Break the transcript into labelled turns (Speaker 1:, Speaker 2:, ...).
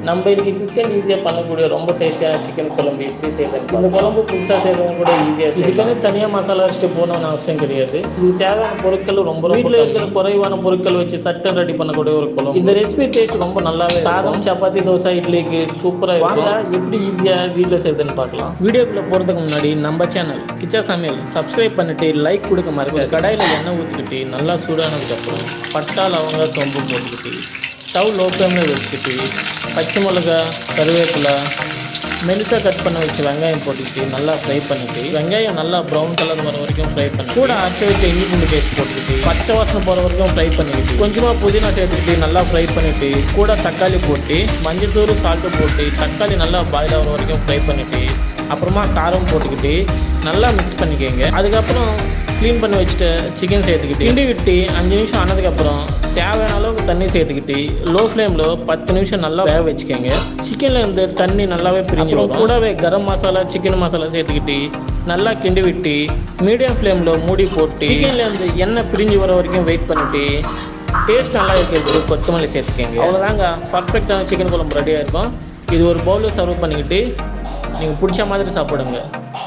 Speaker 1: நம்ம இன்னைக்கு quick and ஈஸியாக பண்ணக்கூடிய ரொம்ப டேஸ்டியான சிக்கன் குழம்பு எப்படி செய்யறது. இந்த குழம்பு புதுசாக செய்யறவங்க கூட ஈஸியாக இதுக்கான தனியாக மசாலா வச்சுட்டு போகணும்னு அவசியம் கிடையாது. இது தேவையான பொருட்கள் ரொம்ப வீட்டில் இருக்கிற குறைவான பொருட்கள் வச்சு சட்டன் ரெடி பண்ணக்கூடிய ஒரு குழம்பு. இந்த ரெசிபி டேஸ்ட் ரொம்ப நல்லாவே சாதம், சப்பாத்தி, தோசை, இட்லிக்கு சூப்பராக இருக்கும். எப்படி ஈஸியாக வீட்டில் செய்யுதுன்னு பார்க்கலாம். வீடியோக்குள்ளே போகிறதுக்கு முன்னாடி நம்ம சேனல் கிச்சா சமையல் சப்ஸ்கிரைப் பண்ணிட்டு லைக் கொடுக்க மறக்க. கடாயில் எண்ணெய் ஊற்றிக்கிட்டு நல்லா சூடானதுக்கப்புறம் பட்டா, லவங்க, சோம்பு போட்டுக்கிட்டு ஸ்டவ் லோ ஃப்ளேமில் வச்சுக்கிட்டு பச்சை மிளகா, கருவேப்பிலை, மெலிசாக கட் பண்ண வச்சு வெங்காயம் போட்டுக்கிட்டு நல்லா ஃப்ரை பண்ணிவிட்டு வெங்காயம் நல்லா ப்ரௌன் கலர் வர வரைக்கும் ஃப்ரை பண்ணி கூட அரைச்சி வச்சு இஞ்சி பூண்டு பேஸ்ட் போட்டுக்கிட்டு பச்சை வாசனை போகிற வரைக்கும் ஃப்ரை பண்ணிக்கிட்டு கொஞ்சமாக புதினா சேர்த்துக்கிட்டு நல்லா ஃப்ரை பண்ணிவிட்டு கூட தக்காளி போட்டு மஞ்சள்தூள், சால்ட்டு போட்டு தக்காளி நல்லா பாயில் ஆகிற வரைக்கும் ஃப்ரை பண்ணிவிட்டு அப்புறமா காரம் போட்டுக்கிட்டு நல்லா மிக்ஸ் பண்ணிக்கோங்க. அதுக்கப்புறம் க்ளீன் பண்ணி வச்சுட்டு சிக்கன் சேர்த்துக்கிட்டு கிண்டி விட்டு 5 நிமிஷம் ஆனதுக்கப்புறம் தேவையான அளவுக்கு தண்ணி சேர்த்துக்கிட்டு லோ ஃப்ளேமில் 10 நிமிஷம் நல்லா வேக வச்சுக்கோங்க. சிக்கனில் இருந்து தண்ணி நல்லாவே பிரிஞ்சு வரும். கூடவே கரம் மசாலா, சிக்கன் மசாலா சேர்த்துக்கிட்டு நல்லா கிண்டி விட்டு மீடியம் ஃப்ளேமில் மூடி போட்டு சிக்கனில் இருந்து எண்ணெய் பிரிஞ்சு வர வரைக்கும் வெயிட் பண்ணிவிட்டு டேஸ்ட் நல்லா இருக்கிறது கொத்தமல்லி சேர்த்துக்கோங்க. அவ்வளோதாங்க, பர்ஃபெக்டான சிக்கன் குழம்பு ரெடியாக இருக்கும். இது ஒரு பவுலில் சர்வ் பண்ணிக்கிட்டு நீங்கள் பிடிச்ச மாதிரி சாப்பிடுங்க.